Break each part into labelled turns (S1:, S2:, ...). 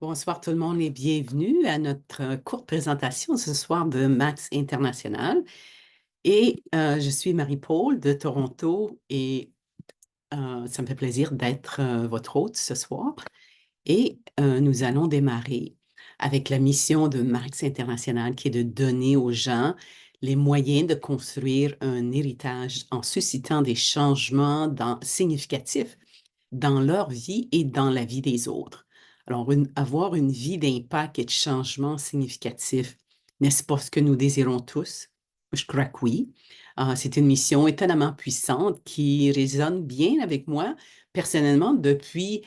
S1: Bonsoir tout le monde et bienvenue à notre courte présentation ce soir de Max International. Je suis Marie-Paul de Toronto et ça me fait plaisir d'être votre hôte ce soir. Nous allons démarrer avec la mission de Max International qui est de donner aux gens les moyens de construire un héritage en suscitant des changements significatifs dans leur vie et dans la vie des autres. Alors, avoir une vie d'impact et de changement significatif, n'est-ce pas ce que nous désirons tous? Je crois que oui. C'est une mission étonnamment puissante qui résonne bien avec moi personnellement depuis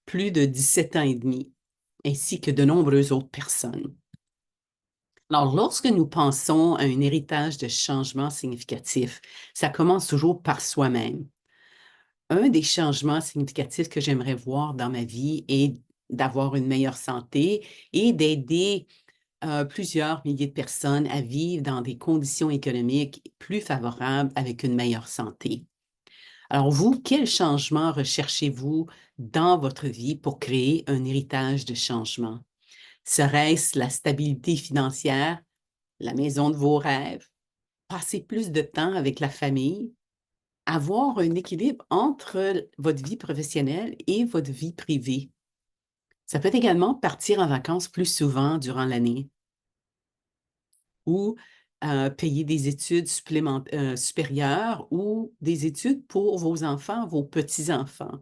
S1: plus de 17 ans et demi, ainsi que de nombreuses autres personnes. Alors, lorsque nous pensons à un héritage de changement significatif, ça commence toujours par soi-même. Un des changements significatifs que j'aimerais voir dans ma vie est d'avoir une meilleure santé et d'aider plusieurs milliers de personnes à vivre dans des conditions économiques plus favorables avec une meilleure santé. Alors vous, quel changement recherchez-vous dans votre vie pour créer un héritage de changement? Serait-ce la stabilité financière, la maison de vos rêves, passer plus de temps avec la famille, avoir un équilibre entre votre vie professionnelle et votre vie privée? Ça peut également partir en vacances plus souvent durant l'année ou payer des études supérieures ou des études pour vos enfants, vos petits-enfants.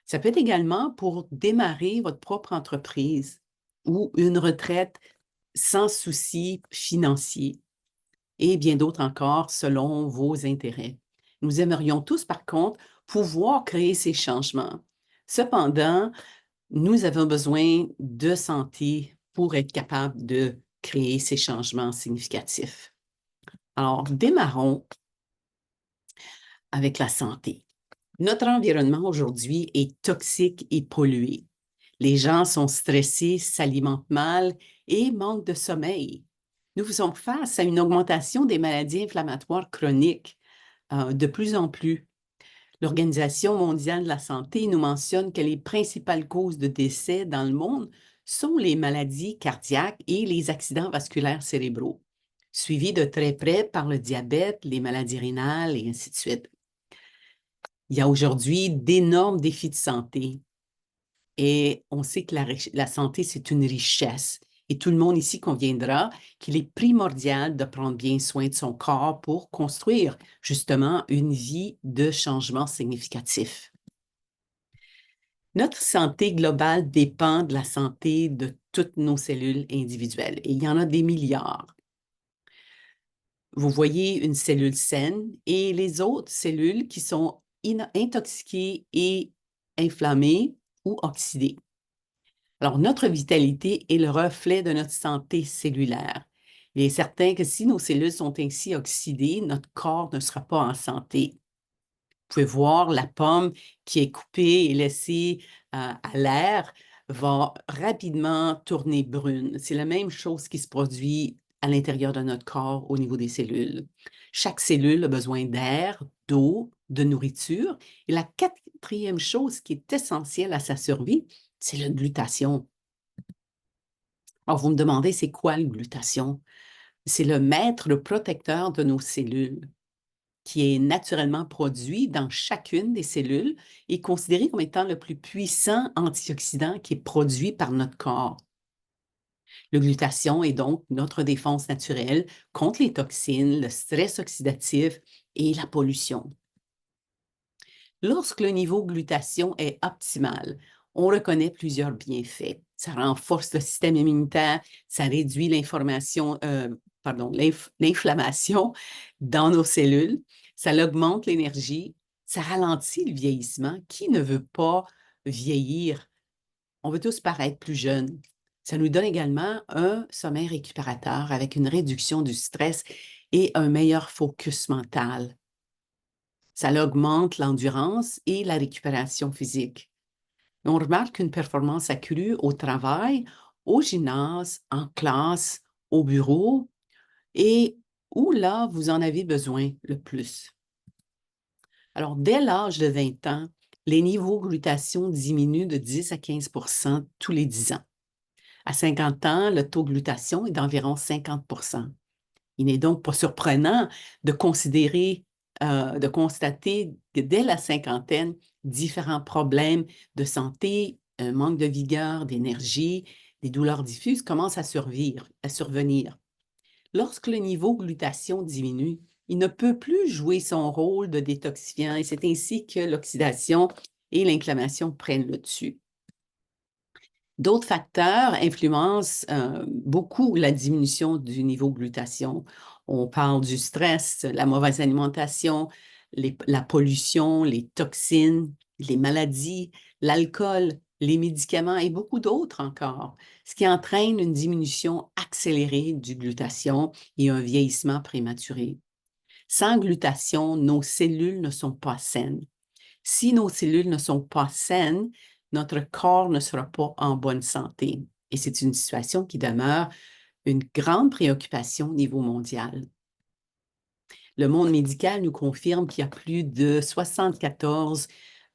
S1: Ça peut être également pour démarrer votre propre entreprise ou une retraite sans souci financier et bien d'autres encore selon vos intérêts. Nous aimerions tous, par contre, pouvoir créer ces changements. Cependant, nous avons besoin de santé pour être capable de créer ces changements significatifs. Alors, démarrons avec la santé. Notre environnement aujourd'hui est toxique et pollué. Les gens sont stressés, s'alimentent mal et manquent de sommeil. Nous faisons face à une augmentation des maladies inflammatoires chroniques de plus en plus. L'Organisation mondiale de la santé nous mentionne que les principales causes de décès dans le monde sont les maladies cardiaques et les accidents vasculaires cérébraux, suivis de très près par le diabète, les maladies rénales et ainsi de suite. Il y a aujourd'hui d'énormes défis de santé et on sait que la santé, c'est une richesse. Et tout le monde ici conviendra qu'il est primordial de prendre bien soin de son corps pour construire justement une vie de changement significatif. Notre santé globale dépend de la santé de toutes nos cellules individuelles et il y en a des milliards. Vous voyez une cellule saine et les autres cellules qui sont intoxiquées et inflammées ou oxydées. Alors, notre vitalité est le reflet de notre santé cellulaire. Il est certain que si nos cellules sont ainsi oxydées, notre corps ne sera pas en santé. Vous pouvez voir la pomme qui est coupée et laissée à l'air va rapidement tourner brune. C'est la même chose qui se produit à l'intérieur de notre corps au niveau des cellules. Chaque cellule a besoin d'air, d'eau, de nourriture. Et la quatrième chose qui est essentielle à sa survie, c'est la glutation. Alors, vous me demandez, c'est quoi le glutation? C'est le maître, le protecteur de nos cellules, qui est naturellement produit dans chacune des cellules et considéré comme étant le plus puissant antioxydant qui est produit par notre corps. Le glutation est donc notre défense naturelle contre les toxines, le stress oxydatif et la pollution. Lorsque le niveau de glutation est optimal, on reconnaît plusieurs bienfaits. Ça renforce le système immunitaire, ça réduit l'inflammation dans nos cellules, ça augmente l'énergie, ça ralentit le vieillissement. Qui ne veut pas vieillir? On veut tous paraître plus jeunes. Ça nous donne également un sommeil récupérateur avec une réduction du stress et un meilleur focus mental. Ça augmente l'endurance et la récupération physique. On remarque une performance accrue au travail, au gymnase, en classe, au bureau et où là, vous en avez besoin le plus. Alors, dès l'âge de 20 ans, Les niveaux de glutation diminuent de 10 à 15 tous les 10 ans. À 50 ans, le taux de glutation est d'environ 50. Il n'est donc pas surprenant de de constater que dès la cinquantaine, différents problèmes de santé, un manque de vigueur, d'énergie, des douleurs diffuses commencent à survenir. Lorsque le niveau de glutation diminue, il ne peut plus jouer son rôle de détoxifiant et c'est ainsi que l'oxydation et l'inflammation prennent le dessus. D'autres facteurs influencent beaucoup la diminution du niveau de glutation. On parle du stress, la mauvaise alimentation, la pollution, les toxines, les maladies, l'alcool, les médicaments et beaucoup d'autres encore, ce qui entraîne une diminution accélérée du glutation et un vieillissement prématuré. Sans glutation, nos cellules ne sont pas saines. Si nos cellules ne sont pas saines, notre corps ne sera pas en bonne santé. Et c'est une situation qui demeure une grande préoccupation au niveau mondial. Le monde médical nous confirme qu'il y a plus de 74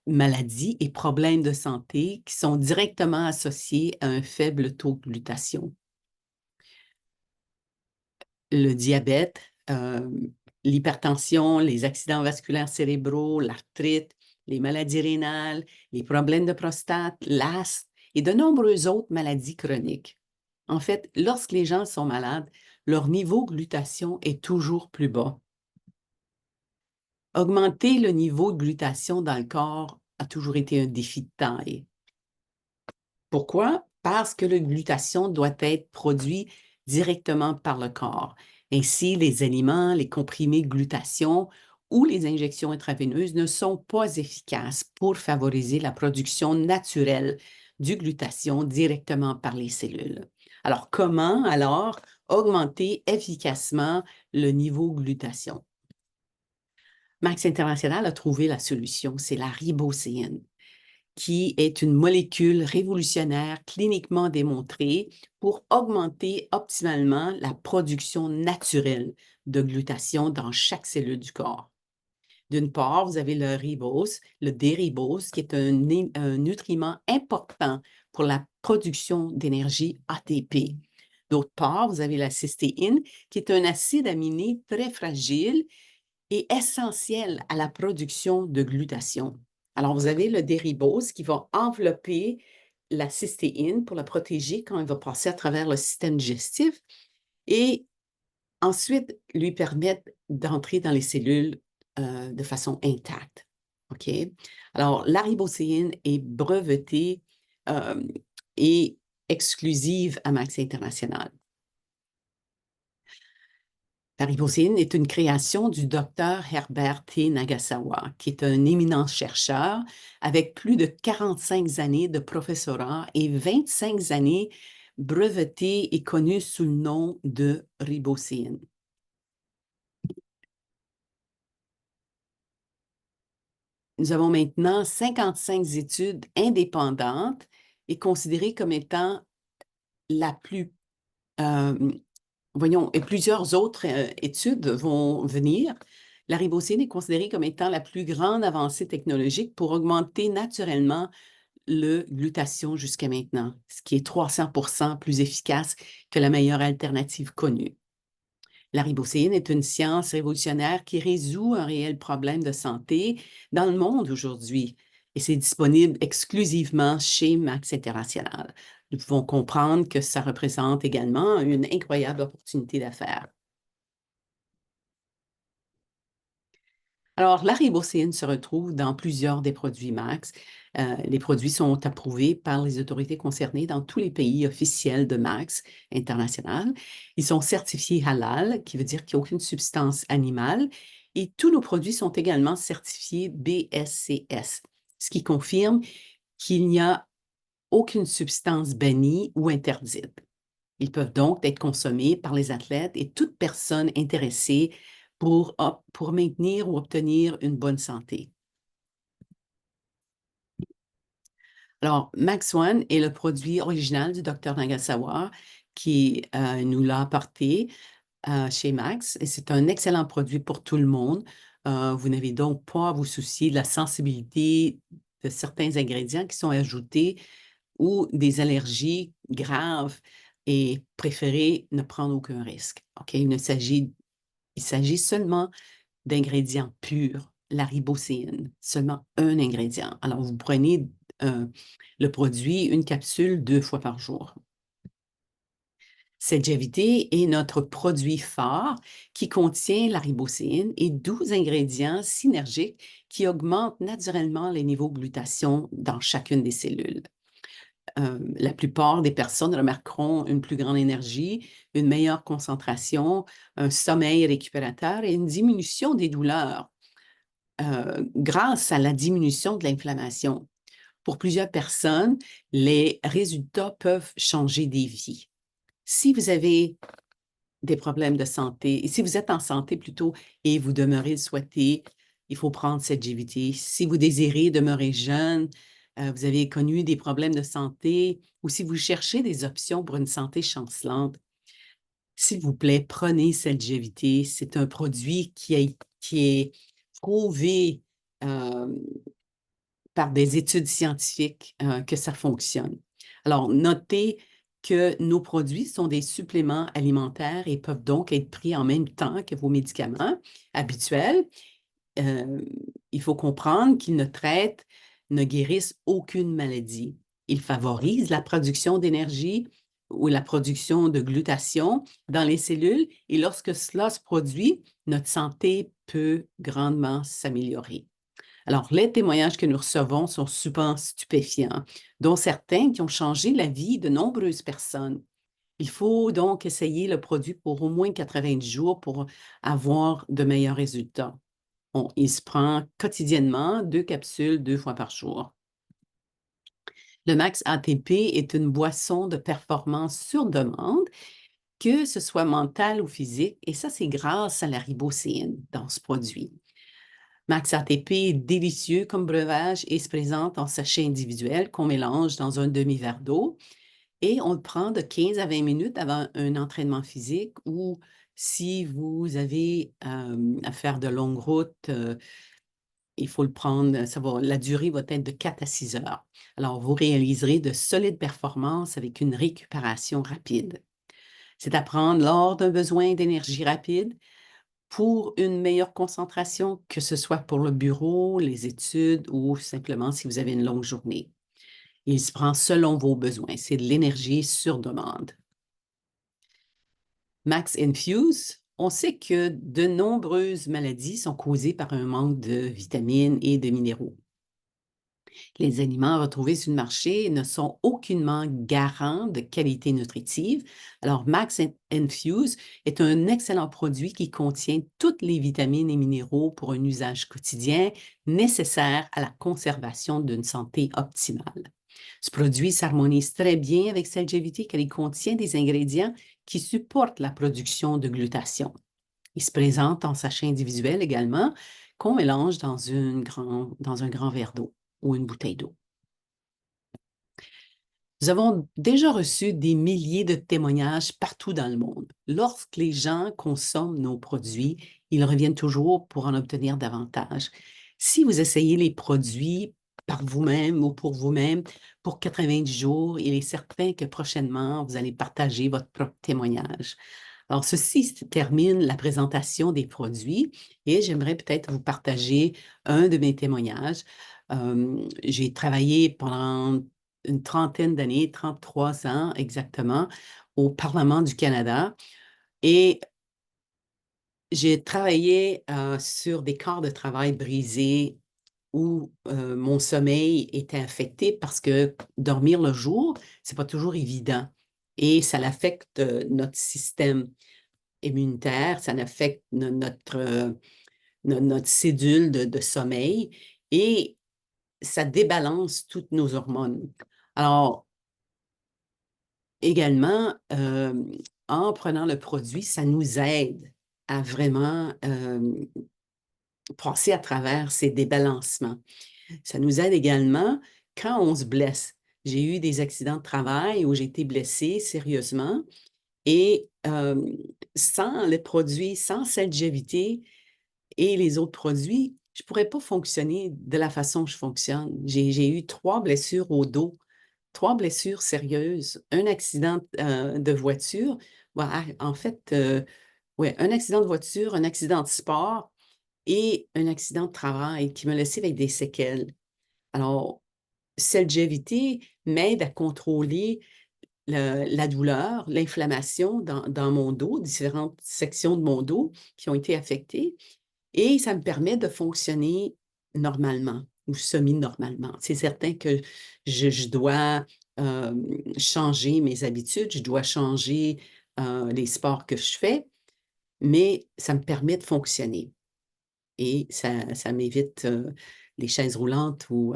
S1: maladies et problèmes de santé qui sont directement associés à un faible taux de glutation. Le diabète, l'hypertension, les accidents vasculaires cérébraux, l'arthrite, les maladies rénales, les problèmes de prostate, l'asthme et de nombreuses autres maladies chroniques. En fait, lorsque les gens sont malades, leur niveau de glutation est toujours plus bas. Augmenter le niveau de glutation dans le corps a toujours été un défi de taille. Pourquoi? Parce que la glutation doit être produit directement par le corps. Ainsi, les aliments, les comprimés glutation ou les injections intraveineuses ne sont pas efficaces pour favoriser la production naturelle du glutation directement par les cellules. Alors, comment augmenter efficacement le niveau de glutation? Max International a trouvé la solution, c'est la ribocéine, qui est une molécule révolutionnaire cliniquement démontrée pour augmenter optimalement la production naturelle de glutation dans chaque cellule du corps. D'une part, vous avez le ribose, le déribose, qui est un nutriment important pour la production d'énergie ATP. D'autre part, vous avez la cystéine, qui est un acide aminé très fragile et essentiel à la production de glutation. Alors, vous avez le déribose qui va envelopper la cystéine pour la protéger quand elle va passer à travers le système digestif et ensuite lui permettre d'entrer dans les cellules de façon intacte. OK? Alors, la ribocéine est brevetée et exclusive à Max International. La ribosine est une création du docteur Herbert T. Nagasawa, qui est un éminent chercheur avec plus de 45 années de professorat et 25 années breveté et connu sous le nom de ribosine. Nous avons maintenant 55 études indépendantes et considérées comme étant la plus voyons, et plusieurs autres études vont venir. La ribosine est considérée comme étant la plus grande avancée technologique pour augmenter naturellement le glutation jusqu'à maintenant, ce qui est 300 plus efficace que la meilleure alternative connue. La ribosine est une science révolutionnaire qui résout un réel problème de santé dans le monde aujourd'hui et c'est disponible exclusivement chez Max International. Nous pouvons comprendre que ça représente également une incroyable opportunité d'affaires. Alors, la ribocine se retrouve dans plusieurs des produits Max. Les produits sont approuvés par les autorités concernées dans tous les pays officiels de Max International. Ils sont certifiés halal, qui veut dire qu'il n'y a aucune substance animale. Et tous nos produits sont également certifiés BSCS, ce qui confirme qu'il n'y a aucune substance bannie ou interdite. Ils peuvent donc être consommés par les athlètes et toute personne intéressée pour maintenir ou obtenir une bonne santé. Alors, Max One est le produit original du Dr Nagasawa qui nous l'a apporté chez Max et c'est un excellent produit pour tout le monde. Vous n'avez donc pas à vous soucier de la sensibilité de certains ingrédients qui sont ajoutés ou des allergies graves et préférez ne prendre aucun risque. OK? Il s'agit seulement d'ingrédients purs, la ribocéine, seulement un ingrédient. Alors, vous prenez le produit, une capsule 2 fois par jour. Celgevité est notre produit phare qui contient la ribocéine et 12 ingrédients synergiques qui augmentent naturellement les niveaux de glutation dans chacune des cellules. La plupart des personnes remarqueront une plus grande énergie, une meilleure concentration, un sommeil récupérateur et une diminution des douleurs grâce à la diminution de l'inflammation. Pour plusieurs personnes, les résultats peuvent changer des vies. Si vous avez des problèmes de santé, et si vous êtes en santé plutôt et vous demeurez le souhaiter, il faut prendre cette GVT. Si vous désirez demeurer jeune, vous avez connu des problèmes de santé ou si vous cherchez des options pour une santé chancelante, s'il vous plaît, prenez cette GVT. C'est un produit qui est prouvé par des études scientifiques que ça fonctionne. Alors, notez que nos produits sont des suppléments alimentaires et peuvent donc être pris en même temps que vos médicaments habituels. Il faut comprendre qu'ils ne guérissent aucune maladie. Ils favorisent la production d'énergie ou la production de glutation dans les cellules et lorsque cela se produit, notre santé peut grandement s'améliorer. Alors, les témoignages que nous recevons sont souvent stupéfiants, dont certains qui ont changé la vie de nombreuses personnes. Il faut donc essayer le produit pour au moins 90 jours pour avoir de meilleurs résultats. Il se prend quotidiennement 2 capsules 2 fois par jour. Le Max ATP est une boisson de performance sur demande, que ce soit mentale ou physique, et ça, c'est grâce à la ribocéine dans ce produit. Max ATP est délicieux comme breuvage et se présente en sachet individuel qu'on mélange dans un demi-verre d'eau et on le prend de 15 à 20 minutes avant un entraînement physique ou si vous avez à faire de longues routes, il faut le prendre, la durée va être de 4 à 6 heures. Alors, vous réaliserez de solides performances avec une récupération rapide. C'est à prendre lors d'un besoin d'énergie rapide pour une meilleure concentration, que ce soit pour le bureau, les études ou simplement si vous avez une longue journée. Il se prend selon vos besoins. C'est de l'énergie sur demande. Max Infuse, on sait que de nombreuses maladies sont causées par un manque de vitamines et de minéraux. Les aliments retrouvés sur le marché ne sont aucunement garants de qualité nutritive. Alors, Max Infuse est un excellent produit qui contient toutes les vitamines et minéraux pour un usage quotidien nécessaire à la conservation d'une santé optimale. Ce produit s'harmonise très bien avec Celgevity car il contient des ingrédients qui supportent la production de glutation. Il se présente en sachet individuel également qu'on mélange dans un grand verre d'eau ou une bouteille d'eau. Nous avons déjà reçu des milliers de témoignages partout dans le monde. Lorsque les gens consomment nos produits, ils reviennent toujours pour en obtenir davantage. Si vous essayez les produits par vous-même ou pour vous-même pour 90 jours, il est certain que prochainement, vous allez partager votre propre témoignage. Alors, ceci termine la présentation des produits et j'aimerais peut-être vous partager un de mes témoignages. J'ai travaillé pendant une trentaine d'années, 33 ans exactement, au Parlement du Canada et j'ai travaillé sur des corps de travail brisés où mon sommeil était affecté parce que dormir le jour, c'est pas toujours évident et ça affecte notre système immunitaire, ça affecte notre cédule de sommeil et ça débalance toutes nos hormones. Alors, également, en prenant le produit, ça nous aide à vraiment passer à travers ces débalancements. Ça nous aide également quand on se blesse. J'ai eu des accidents de travail où j'ai été blessée sérieusement et sans les produits, sans Celgevity et les autres produits, je ne pourrais pas fonctionner de la façon que je fonctionne. J'ai eu 3 blessures au dos, 3 blessures sérieuses, un accident, de voiture, bah, en fait, ouais, un accident de voiture, un accident de sport et un accident de travail qui m'a laissé avec des séquelles. Alors, Celgevity m'aide à contrôler la douleur, l'inflammation dans mon dos, différentes sections de mon dos qui ont été affectées et ça me permet de fonctionner normalement ou semi-normalement. C'est certain que je dois, changer mes habitudes, je dois changer, les sports que je fais, mais ça me permet de fonctionner et ça m'évite, les chaises roulantes ou,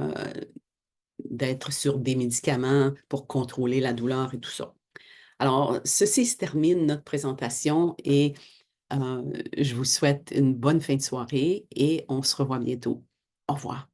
S1: d'être sur des médicaments pour contrôler la douleur et tout ça. Alors, ceci se termine notre présentation et je vous souhaite une bonne fin de soirée et on se revoit bientôt. Au revoir.